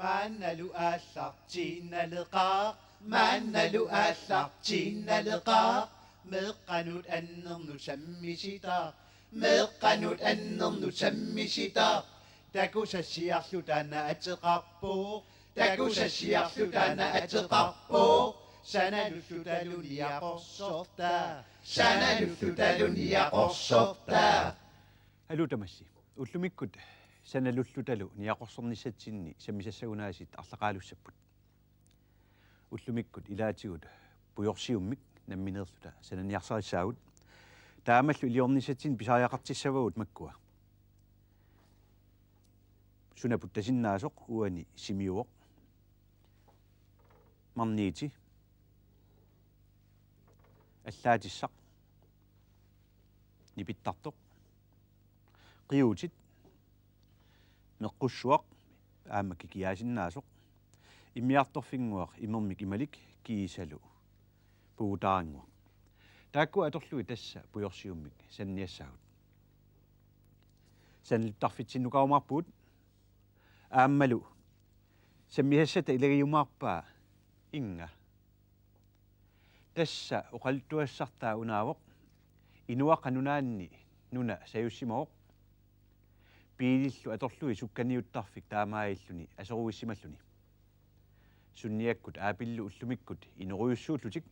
Manalu allartiinaleqaa Manalu allartiinaleqaa meqqanut annernu sammisita meqqanut annernu sammisita takusassiarlutana ateqarpuu takusassiarlutana ateqarpuu Sanalullutalu Niaqorsorta Sanalullutalu Niaqorsorta Alutamassi ullumikkut Sanalullutalu Niaqorsornissatinni sammisassagunaasit arlaqaalussapput ullumikkut ilaatigut pujorsiummik nammineerluta sananiarsarissaavut taamallu iliornissatin pisaajaqartissavagut makkua sunaput tasinnaasuq uani simiuoq marniiti allaatisaq nipittartoq qiutit meqqussuaq aammakki kiaasinnaasuq immiartorfinguaq imermik imalik kiisalu puutaanguaq taakku atorlui tassa pujorsiummik sanniassaagut sanluttarfitsinnuqaumarpuut aammalu sammihassata ilagiumaarpaa inga tassa uqaltuassartaa unaavoq inuaqanunaanni nuna sayussimaoq piilillu atorlui sukkaniuttarfik taamaayilluni asoruissimalluni sunniakkut aapillu ullumikkut ineruyussuullutik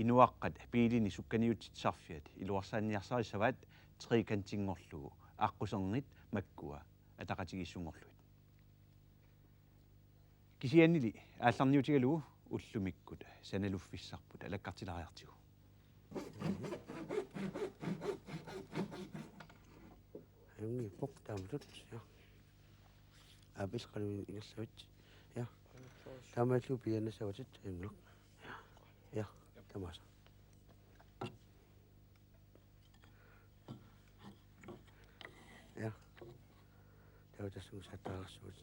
inuaqqat piilini sukkaniutitsarfiat iluarsaanniarsarissavaat trikantingorlugu aqqusernit makkua ataqatigissuнгорluit kisiannili aallarniutigalugu ullumikkut sanaluffissarput alakkartilariartigu Jungi pok tamtut ja. Abis kalau ingersawit ja. Tamatlu pianna sawatit englok. Ja. Tamas. Ja. Tahu tasung satar sawit.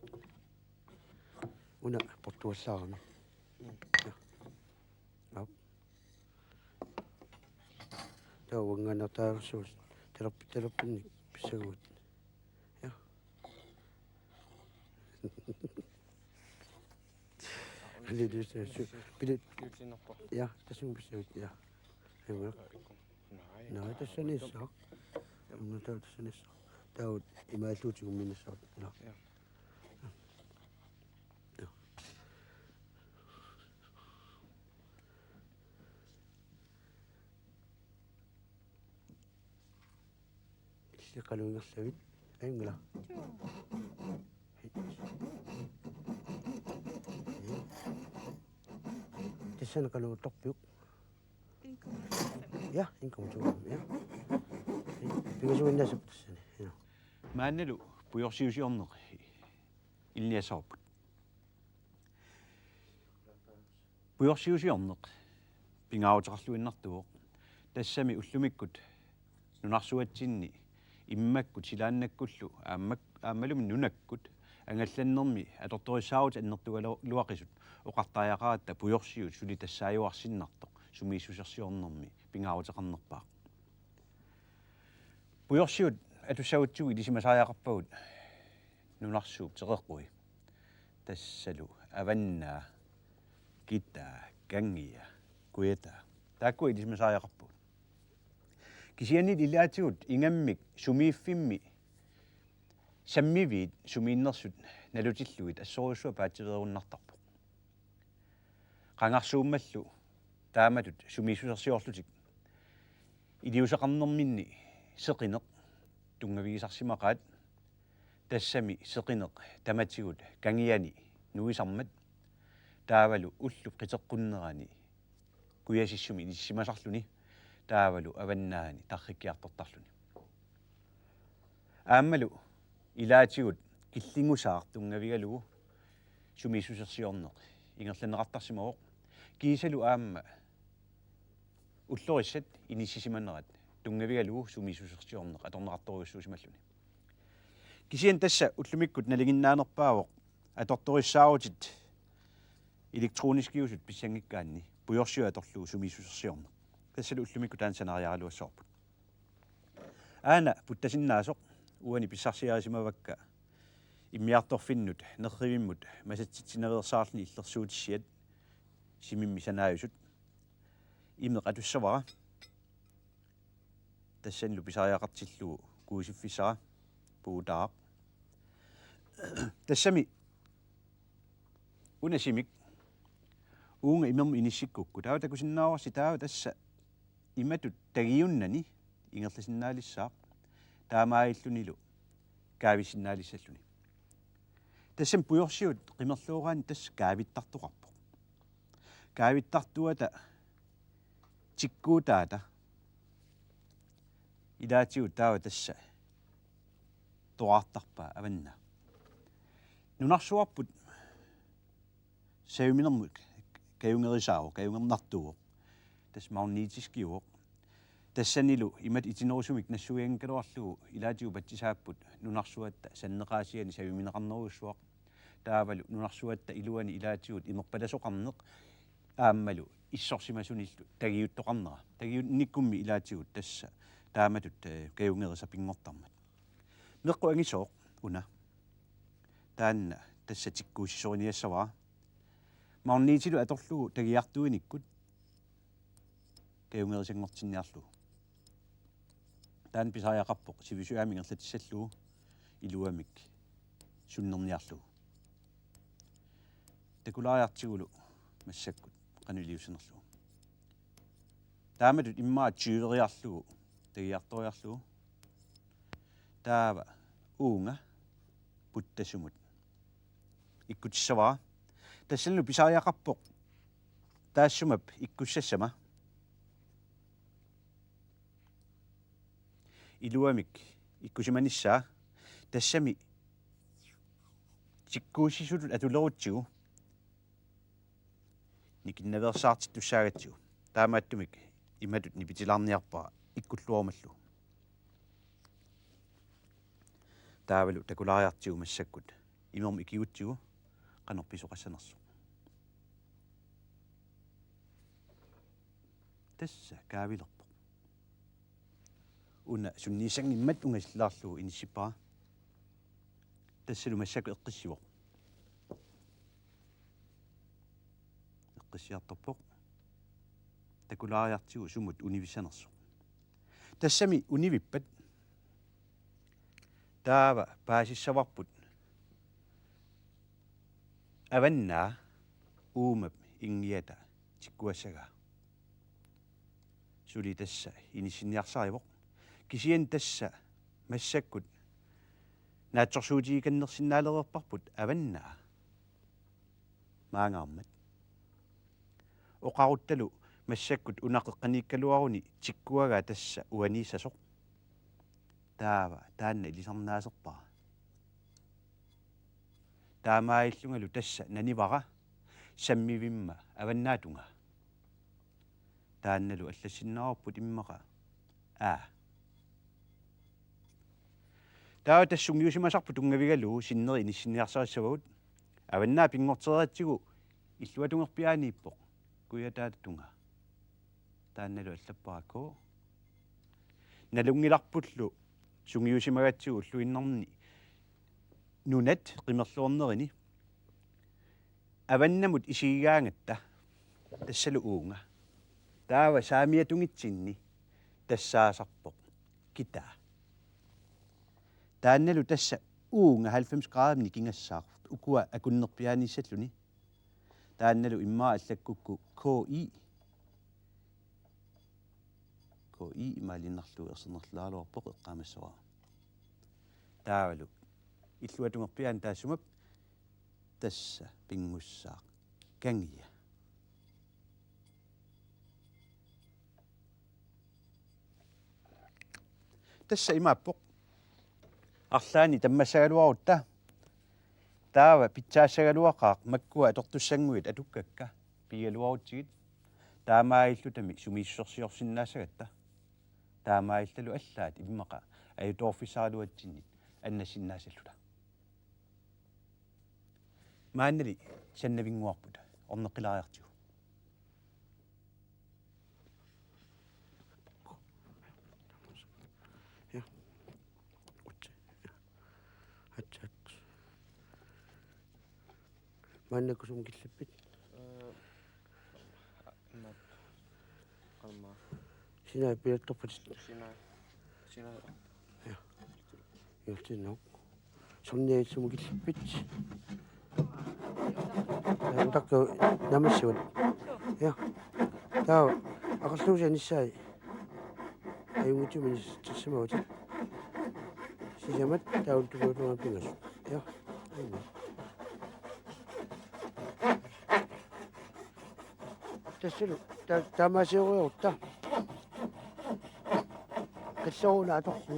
Una portuasaano. Ja. Up. Tahu ngana tar sawit. Terapin pisawit. Ja. Ali dus bilet. Ja, tasung pisawit ja. Hemel. Nou, het is een sak. Omdat het is een sak. Tahu imalu juga minasat. Ja. Kalau ingersawit, enggak. Tesan kalau topyuk. Ja, inkom juga, ja. Pingasunda seperti ini. Ja. maanalu pujorsiusiorneq ilniasarput pujorsiusiorneq pingaavutaqarluinnartuoq tassami ullumikkut nunarsuatsinni immakkut silaannakkullu aammalumi nunakkut angallannermi atortorissaarut annertugaluaqisut oqartaajaqaatta pujorsiut suli tassaajuarsinnartoq sumiissusersiornermi pingaavutaqarnerpaaq pujorsiut atussavutsugi lisimasaajaqarpagut nunarsuup teqeqqui tassalu avannaa kitaa kangia kueta taakkui lisimasaajaqarpagut kisiannit ilaatigut ingammik sumiiffimmi sammiviit sumiinnersut nalutilluit assorussua paatiqerunnartarpoq qangarsuummallu taamatut sumiissusersiorlutik iliusaqarnerminni seqineq tungavigisarsimaqaat tassami seqineq tamatigut kangiani nuisarmat taavalu ullup qiteqqunnerani kuyasissumi issimasarluni taavalu avannaani tarrikkiartortarluni aammalu ilaatigut killingusaaq tungavigalugu sumiissusersiorneq ingerlaneqartarsimaoq kiisalu aamma ullorissat inissisimanerat tungavigalugu sumiissusersiorneq atorneqartoriussuusimalluni kisian tassa ullumikkut naliginnaanerpaavoq atortorissaarutit elektroniskiusut pissangikkaanni pujorsiu atorlugu sumiissusersiorneq tassalu ullumikkut aan sanariaraluassorput aana puttasinaasoq uani pissarsiarisimavakka иммиарторфиннут нерривиммут масатситсинериерсаарлни иллерсуутиссиат симимми санааюсут имеқатуссавара тассанлу писариақартиллугу куусиффисара пуутаақ тассами унасимик уунга имерму иниссиккукку таава такусиннааварси таава тасса иматут тагиуннани ингерласиннаалиссаақ таамааиллунилу каависиннаалиссаллуни тассам пуйорсиут қимерлуораани тасса каавиттартоқарпо каавиттартуата тиккуутаата илаатигут таава тасса тоартарпаа аванна нунарсуарпут савиминермут каюнгерисааво каюнгернартуо тас маунниитискиуо тассанилу имат итинерусумик нассуиангкалуарлугу илаатигу патсисааппут нунарсуатта саннеқаасиани савиминеқарнеруссуақ таавалу нунарсуатта илуани илаатигут имерпаласоқарнеқ ааммалу иссорсимасуниллу тагиуттоқарнера тагиут никкумми илаатигут тасса тааматут каюнгериса пингортармат меққу ангисоо уна таанна тасса тиккуусисориниассаваа маунниитилу аторлугу тагиартуиниккут каюнгерисангортинниарлу таан писариақарпоқ сивисуаамингерлатиссаллугу илуамик суннерниарлу такулариартигулу массаккут канулиусинерлу тааматут иммаа тювериарлугу тагиарториарлугу таава уунга путтасумут иккутиссаваа тассаллу писариақарпоқ таассумап иккуссассама илуамик иккусиманиссаа тассами тиккуусисулут атулерутсигу никиннаверсаартиттуссаагатсигу таамааттумик иматут нипитилаарниарпаа иккуллуормаллу таавалу такулариартигу массаккут имерм икиутсигу канорписоқассанерсу тасса каавилерпо уна суннисангиммат унгасиллаарлугу иниссиппара тассалу массаку эққиссивоқ эққиссиарторпоқ такулариартигу сумут унивиссанерсу тассами унивиппат таава паасиссаварпут аваннаа уумап ингиата тиккуассага сули тасса инисинниарсаривоқ кисиан тасса массаккут наатсорсуутигиканнерсиннаалерерпарпут аваннаа маангаармат оқарутталу массаккут унақеққаниккалуаруни тиккуагаа тасса уаниссасоқ таава таанна илисарнаасерпара таамааиллунгалу тасса нанивара саммивимма аваннаатунга таанналу аллассиннаарпут иммаqa таава тассунгиусимасарпу тунгавигалу синнери иниссинниарсариссавагут аваннаа пингортериатсигу иллуатунгерпиаанииппоq куятаатунга таанналу аллаппаракко налунгиларпуллу сунгиусимагатсигу уллуиннарни нунат qimmerluornerini аваннамут исигигаангатта тассалу уунга таава саамиатунгитсинни тассаасарпоq кита таанналу тасса уунга 90 градамни кингассаарт укуа акуннерпиааниссаллуни таанналу иммаа аллаккукку KI ималиннарлу ерсинерлаалуарпоq эққамассава таавалу иллуатунгерпиаан таассумап тасса пингуссаақ кангия тасса имааппоq арлаани таммассагалуарутта таава питсаассагалуақаақ маккуа атортуссангуит атуккакка пигалуарутсигит таамааиллутами сумииссорсиорсиннаассагатта таамаиллалу аллаат иммаqa аюторфисаалуатсиннит аннассиннаасаллута мааннали саннавингуарпута орнеққилариартигу ja hats Maannakusum killappit. Sinä pidät toppatit. Sinä. Ja. Joltiin no. Sunne sum killappit. Takka namassivat. Ja. Tää aqalluusi nissai. Ayungutu minis tsamawati. Sijamat taultuluan pingas. Ja. Ayun. Tässä tämä se on ottaa. Se on aitoksi.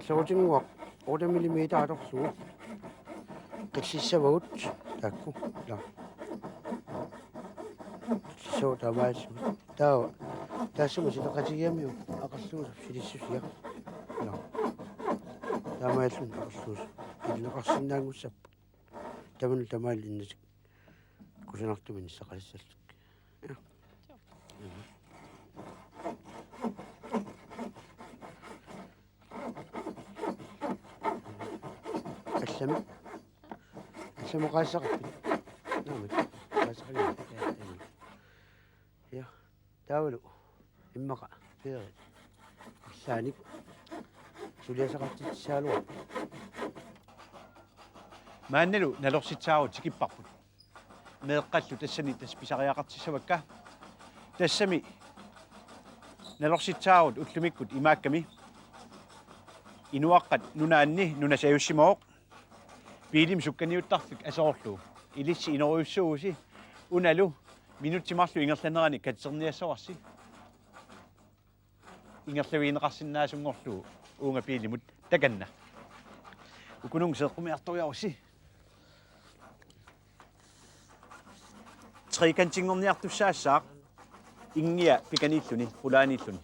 Se on sinua. 8 millimeter aitoksi. Se on ut. Takku. Ja. Se on tämä se. Tässä on sitä katsiämiä. Akastus sidissusia. Ja. Tämä on akastus. Kyllä kasinnan kun sap. Tämä linnas. Kun se nähty minissa kallisella. Ja. Kasama kasakit. Naamit. Kasakit. Ja. Taulu. Immaka. Peerit. Saanik. Sulia sakatsit saalua. Maannelu nalorsittaarut tikipparput. Meeqqallu tassani taspisariaqartissavakka. Tassami nalorsittaarut ullumikkut imaakkami. Inuaqqat nunaanni nunasayussimoo. Piilim sukkaniuttarfik asoorlu. Ilissi inoruyussuusi. Unalu minuttimarlu ingerlanerani katserniassoarsi. Ingerlaviineqarsinnaasungorlu uunga piilimut takanna. Ukunung seqqumiartoriarussi. Trikantingorniartussaassaaq ingia pikanilluni qulaanilluni.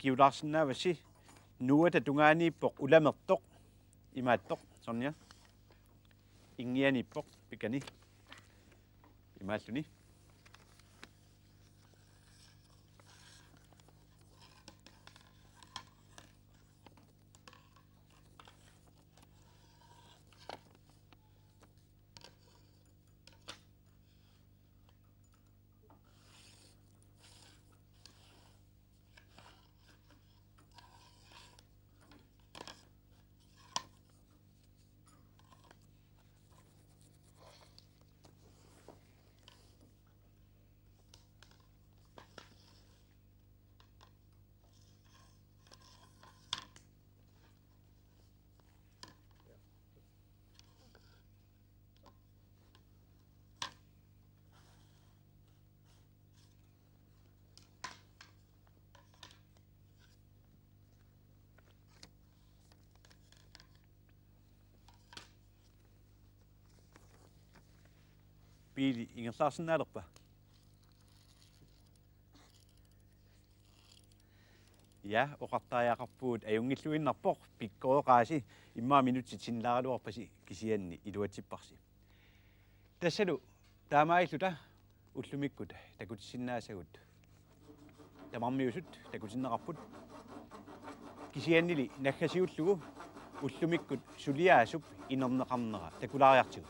Kiudarsinnaavasi nuata tungaaniippoq ulamertoq imaattoq sornia ingianiippoq pikani imaalluni piili ingerlaarsinnaalerpa ja oqartaajaaqarpuut ajungilluinnarpoq pikkoqaasi immaa minutsit sinlaaraluarpasi kisianni iluatipparsi tassalu taamailluta ullumikkut takutissinnaassagut tamarmiusut takutinneqarput kisiannili naggasiullugu ullumikkut suliaasup inerneqarnera takulaariartigu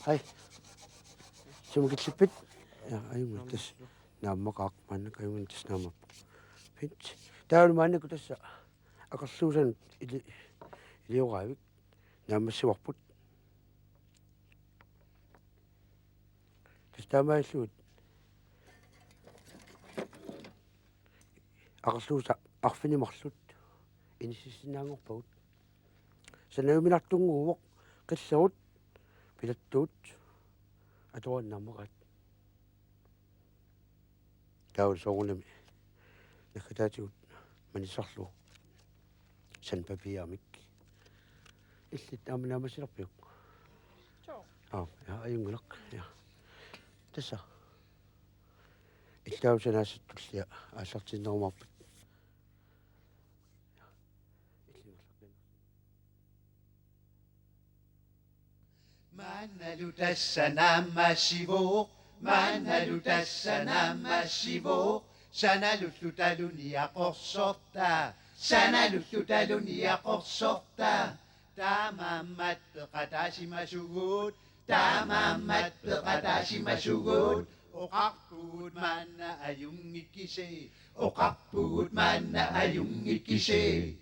Hai. Sumukitsipit. Ja, ayun tas naammakaqman kayun tas naamap. Pinch. Taawalmaanna kutassa aqarluusan iliuqaavik naamassiwarput. Tas taamaalluut aqarluusa arfinimarlut inissinaangorpagut. Sanauminartunguuvoq qillerut pilattuut atuannaamмaqat. Taawal soorunami nakataatigut manisarlu sanpapiamik. Illit aamanaamassilorpiuk. Ja, ayungulaq. Ja. Tassa. Illausanaassattullia aallartinnerumarput. Manalu tässä naammassivuuq Manalu tässä naammassivuuq Sanalullutalu Niaqorsorta Sanalullutalu Niaqorsorta Taamammat peqatasimasugut Taamammat peqatasimasugut Oqarpugut manna ayungikkise Oqarpugut manna ayungikkise